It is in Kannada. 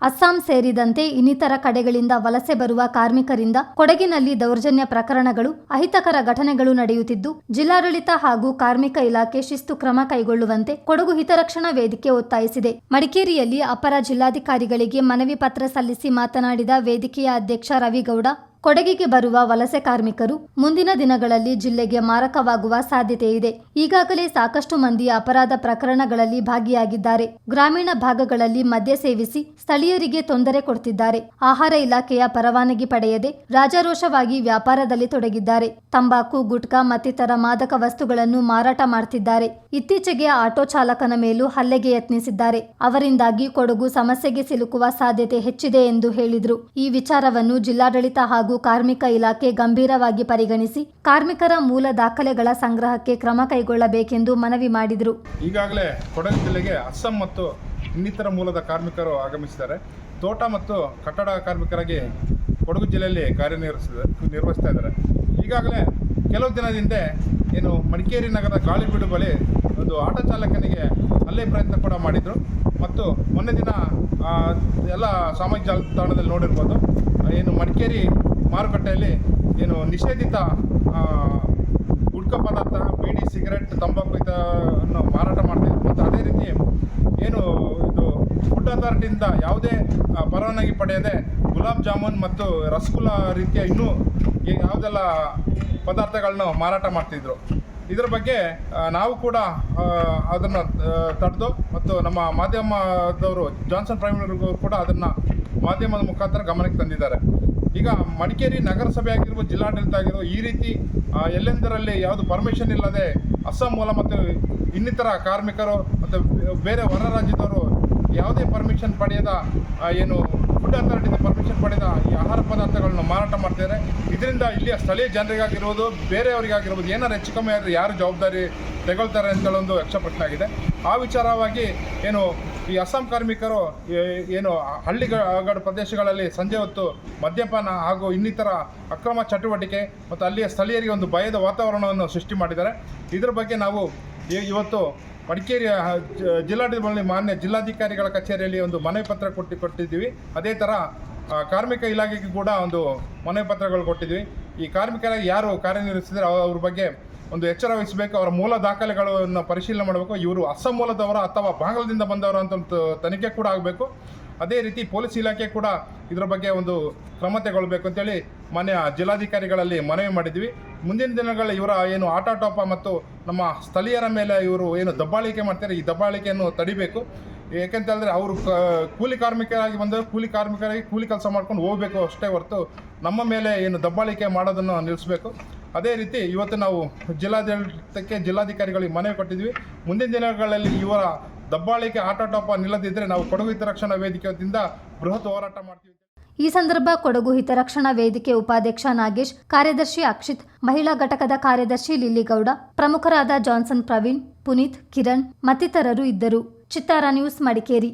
ಅಸ್ಸಾಂ ಸೇರಿದಂತೆ ಇನ್ನಿತರ ಕಡೆಗಳಿಂದ ವಲಸೆ ಬರುವ ಕಾರ್ಮಿಕರಿಂದ ಕೊಡಗಿನಲ್ಲಿ ದೌರ್ಜನ್ಯ ಪ್ರಕರಣಗಳು, ಅಹಿತಕರ ಘಟನೆಗಳು ನಡೆಯುತ್ತಿದ್ದು, ಜಿಲ್ಲಾಡಳಿತ ಹಾಗೂ ಕಾರ್ಮಿಕ ಇಲಾಖೆ ಶಿಸ್ತು ಕ್ರಮ ಕೈಗೊಳ್ಳುವಂತೆ ಕೊಡಗು ಹಿತರಕ್ಷಣಾ ವೇದಿಕೆ ಒತ್ತಾಯಿಸಿದೆ. ಮಡಿಕೇರಿಯಲ್ಲಿ ಅಪರ ಜಿಲ್ಲಾಧಿಕಾರಿಗಳಿಗೆ ಮನವಿ ಪತ್ರ ಸಲ್ಲಿಸಿ ಮಾತನಾಡಿದ ವೇದಿಕೆಯ ಅಧ್ಯಕ್ಷ ರವಿಗೌಡ, ಕೊಡಗಿಗೆ ಬರುವ ವಲಸೆ ಕಾರ್ಮಿಕರು ಮುಂದಿನ ದಿನಗಳಲ್ಲಿ ಜಿಲ್ಲೆಗೆ ಮಾರಕವಾಗುವ ಸಾಧ್ಯತೆ ಇದೆ. ಈಗಾಗಲೇ ಸಾಕಷ್ಟು ಮಂದಿ ಅಪರಾಧ ಪ್ರಕರಣಗಳಲ್ಲಿ ಭಾಗಿಯಾಗಿದ್ದಾರೆ. ಗ್ರಾಮೀಣ ಭಾಗಗಳಲ್ಲಿ ಮದ್ಯ ಸೇವಿಸಿ ಸ್ಥಳೀಯರಿಗೆ ತೊಂದರೆ ಕೊಡುತ್ತಿದ್ದಾರೆ. ಆಹಾರ ಇಲಾಖೆಯ ಪರವಾನಗಿ ಪಡೆಯದೆ ರಾಜಾರೋಷವಾಗಿ ವ್ಯಾಪಾರದಲ್ಲಿ ತೊಡಗಿದ್ದಾರೆ. ತಂಬಾಕು, ಗುಟ್ಕಾ ಮತ್ತಿತರ ಮಾದಕ ವಸ್ತುಗಳನ್ನು ಮಾರಾಟ ಮಾಡುತ್ತಿದ್ದಾರೆ. ಇತ್ತೀಚೆಗೆ ಆಟೋ ಚಾಲಕನ ಮೇಲೂ ಹಲ್ಲೆಗೆ ಯತ್ನಿಸಿದ್ದಾರೆ. ಅವರಿಂದಾಗಿ ಕೊಡಗು ಸಮಸ್ಯೆಗೆ ಸಿಲುಕುವ ಸಾಧ್ಯತೆ ಹೆಚ್ಚಿದೆ ಎಂದು ಹೇಳಿದರು. ಈ ವಿಚಾರವನ್ನು ಜಿಲ್ಲಾಡಳಿತ ಹಾಗೂ ಕಾರ್ಮಿಕ ಇಲಾಖೆ ಗಂಭೀರವಾಗಿ ಪರಿಗಣಿಸಿ ಕಾರ್ಮಿಕರ ಮೂಲ ದಾಖಲೆಗಳ ಸಂಗ್ರಹಕ್ಕೆ ಕ್ರಮ ಕೈಗೊಳ್ಳಬೇಕೆಂದು ಮನವಿ ಮಾಡಿದರು. ಈಗಾಗಲೇ ಕೊಡಗು ಜಿಲ್ಲೆಗೆ ಅಸ್ಸಾಂ ಮತ್ತು ಇನ್ನಿತರ ಮೂಲದ ಕಾರ್ಮಿಕರು ಆಗಮಿಸಿದ್ದಾರೆ. ತೋಟ ಮತ್ತು ಕಟ್ಟಡ ಕಾರ್ಮಿಕರಾಗಿ ಕೊಡಗು ಜಿಲ್ಲೆಯಲ್ಲಿ ನಿರ್ವಹಿಸ್ತಾ ಇದ್ದಾರೆ. ಈಗಾಗಲೇ ಕೆಲವು ದಿನದಿಂದ ಮಡಿಕೇರಿ ನಗರದ ಗಾಳಿಬೀಡು ಬಳಿ ಒಂದು ಆಟೋ ಚಾಲಕನಿಗೆ ಹಲ್ಲೆ ಪ್ರಯತ್ನ ಕೂಡ ಮಾಡಿದರು. ಮತ್ತು ಮೊನ್ನೆ ದಿನ ಎಲ್ಲ ಸಾಮಾಜಿಕ ಜಾಲತಾಣದಲ್ಲಿ ನೋಡಿರ್ಬೋದು, ಮಡಿಕೇರಿ ಮಾರುಕಟ್ಟೆಯಲ್ಲಿ ನಿಷೇಧಿತ ಗುಟ್ಕಾ ಪದಾರ್ಥ, ಬೀಡಿ, ಸಿಗರೆಟ್, ತಂಬಾಕು ಇದನ್ನು ಮಾರಾಟ ಮಾಡ್ತಿದ್ರು. ಮತ್ತು ಅದೇ ರೀತಿ ಇದು ಫುಡ್ ಅಥಾರಿಟಿಯಿಂದ ಯಾವುದೇ ಪರವಾನಗಿ ಪಡೆಯದೆ ಗುಲಾಬ್ ಜಾಮೂನ್ ಮತ್ತು ರಸಗುಲ್ಲ ರೀತಿಯ ಇನ್ನೂ ಯಾವುದೆಲ್ಲ ಪದಾರ್ಥಗಳನ್ನ ಮಾರಾಟ ಮಾಡ್ತಿದ್ರು. ಇದರ ಬಗ್ಗೆ ನಾವು ಕೂಡ ಅದನ್ನು ತಡೆದು ಮತ್ತು ನಮ್ಮ ಮಾಧ್ಯಮದವರು ಜಾನ್ಸನ್ ಪ್ರೈವೇಟ್ಗೂ ಕೂಡ ಅದನ್ನು ಮಾಧ್ಯಮದ ಮುಖಾಂತರ ಗಮನಕ್ಕೆ ತಂದಿದ್ದಾರೆ. ಈಗ ಮಡಿಕೇರಿ ನಗರಸಭೆ ಆಗಿರ್ಬೋದು, ಜಿಲ್ಲಾಡಳಿತ ಆಗಿರ್ಬೋದು, ಈ ರೀತಿ ಎಲ್ಲೆಂದರಲ್ಲಿ ಯಾವುದು ಪರ್ಮಿಷನ್ ಇಲ್ಲದೆ ಅಸ್ಸಾಂ ಮೂಲ ಮತ್ತು ಇನ್ನಿತರ ಕಾರ್ಮಿಕರು ಮತ್ತು ಬೇರೆ ಹೊರ ರಾಜ್ಯದವರು ಯಾವುದೇ ಪರ್ಮಿಷನ್ ಪಡೆಯದ ಫುಡ್ ಅಥಾರಿಟಿಯಿಂದ ಪರ್ಮಿಷನ್ ಪಡೆದ ಈ ಆಹಾರ ಪದಾರ್ಥಗಳನ್ನು ಮಾರಾಟ ಮಾಡ್ತಿದ್ದಾರೆ. ಇದರಿಂದ ಇಲ್ಲಿಯ ಸ್ಥಳೀಯ ಜನರಿಗಾಗಿರ್ಬೋದು, ಬೇರೆಯವರಿಗಾಗಿರ್ಬೋದು ಏನಾರು ಹೆಚ್ಚು ಕಮ್ಮಿ ಆದರೆ ಯಾರು ಜವಾಬ್ದಾರಿ ತೆಗೊಳ್ತಾರೆ ಅಂತೇಳೊಂದು ಯಕ್ಷಪ್ರಶ್ನೆ ಆಗಿದೆ. ಆ ವಿಚಾರವಾಗಿ ಈ ಅಸ್ಸಾಂ ಕಾರ್ಮಿಕರು ಹಳ್ಳಿಗಾಡು ಪ್ರದೇಶಗಳಲ್ಲಿ ಸಂಜೆ ಹೊತ್ತು ಮದ್ಯಪಾನ ಹಾಗೂ ಇನ್ನಿತರ ಅಕ್ರಮ ಚಟುವಟಿಕೆ ಮತ್ತು ಅಲ್ಲಿಯ ಸ್ಥಳೀಯರಿಗೆ ಒಂದು ಭಯದ ವಾತಾವರಣವನ್ನು ಸೃಷ್ಟಿ ಮಾಡಿದ್ದಾರೆ. ಇದರ ಬಗ್ಗೆ ನಾವು ಇವತ್ತು ಮಡಿಕೇರಿಯ ಜಿಲ್ಲಾಡಳಿತದಲ್ಲಿ ಮಾನ್ಯ ಜಿಲ್ಲಾಧಿಕಾರಿಗಳ ಕಚೇರಿಯಲ್ಲಿ ಒಂದು ಮನವಿ ಪತ್ರ ಕೊಟ್ಟಿದ್ದೀವಿ. ಅದೇ ಥರ ಕಾರ್ಮಿಕ ಇಲಾಖೆಗೆ ಕೂಡ ಒಂದು ಮನವಿ ಪತ್ರಗಳು ಕೊಟ್ಟಿದ್ವಿ. ಈ ಕಾರ್ಮಿಕರಾಗಿ ಯಾರು ಕಾರ್ಯನಿರ್ವಹಿಸಿದರೆ ಅವ್ರ ಬಗ್ಗೆ ಒಂದು ಎಚ್ಚರ ವಹಿಸಬೇಕು. ಅವರ ಮೂಲ ದಾಖಲೆಗಳನ್ನು ಪರಿಶೀಲನೆ ಮಾಡಬೇಕು. ಇವರು ಅಸ್ಸಾಂ ಮೂಲದವರ ಅಥವಾ ಬಾಂಗ್ಲಾದಿಂದ ಬಂದವರು ಅಂತ ಒಂದು ತನಿಖೆ ಕೂಡ ಆಗಬೇಕು. ಅದೇ ರೀತಿ ಪೊಲೀಸ್ ಇಲಾಖೆ ಕೂಡ ಇದರ ಬಗ್ಗೆ ಒಂದು ಕ್ರಮ ತಗೊಳ್ಬೇಕು ಅಂತೇಳಿ ಮಾನ್ಯ ಜಿಲ್ಲಾಧಿಕಾರಿಗಳಲ್ಲಿ ಮನವಿ ಮಾಡಿದ್ವಿ. ಮುಂದಿನ ದಿನಗಳಲ್ಲಿ ಇವರ ಆಟೋಟೋಪ ಮತ್ತು ನಮ್ಮ ಸ್ಥಳೀಯರ ಮೇಲೆ ಇವರು ದಬ್ಬಾಳಿಕೆ ಮಾಡ್ತಾರೆ, ಈ ದಬ್ಬಾಳಿಕೆಯನ್ನು ತಡಿಬೇಕು. ಏಕೆಂತ ಹೇಳಿದ್ರೆ ಅವರು ಕೂಲಿ ಕಾರ್ಮಿಕರಾಗಿ ಬಂದವರು ಕೂಲಿ ಕೆಲಸ ಮಾಡ್ಕೊಂಡು ಹೋಗಬೇಕು ಅಷ್ಟೇ ಹೊರತು ನಮ್ಮ ಮೇಲೆ ದಬ್ಬಾಳಿಕೆ ಮಾಡೋದನ್ನು ನಿಲ್ಲಿಸಬೇಕು. ಅದೇ ರೀತಿ ಇವತ್ತು ನಾವು ಜಿಲ್ಲಾಡಳಿತಕ್ಕೆ ಜಿಲ್ಲಾಧಿಕಾರಿಗಳಿಗೆ ಮನವಿ ಕೊಟ್ಟಿದ್ವಿ. ಮುಂದಿನ ದಿನಗಳಲ್ಲಿ ಇವರ ದಬ್ಬಾಳಿಕೆ ಆಟೋಟೋಪ ನಿಲ್ಲದಿದ್ದರೆ ನಾವು ಕೊಡಗು ಹಿತರಕ್ಷಣಾ ವೇದಿಕೆಯಿಂದ ಬೃಹತ್ ಹೋರಾಟ ಮಾಡ್ತೀವಿ. ಈ ಸಂದರ್ಭ ಕೊಡಗು ಹಿತರಕ್ಷಣಾ ವೇದಿಕೆ ಉಪಾಧ್ಯಕ್ಷ ನಾಗೇಶ್, ಕಾರ್ಯದರ್ಶಿ ಅಕ್ಷಿತ್, ಮಹಿಳಾ ಘಟಕದ ಕಾರ್ಯದರ್ಶಿ ಲಿಲ್ಲಿಗೌಡ, ಪ್ರಮುಖರಾದ ಜಾನ್ಸನ್ ಪ್ರವೀಣ್, ಪುನೀತ್, ಕಿರಣ್ ಮತ್ತಿತರರು ಇದ್ದರು. ಚಿತ್ತಾರ ನ್ಯೂಸ್, ಮಡಿಕೇರಿ.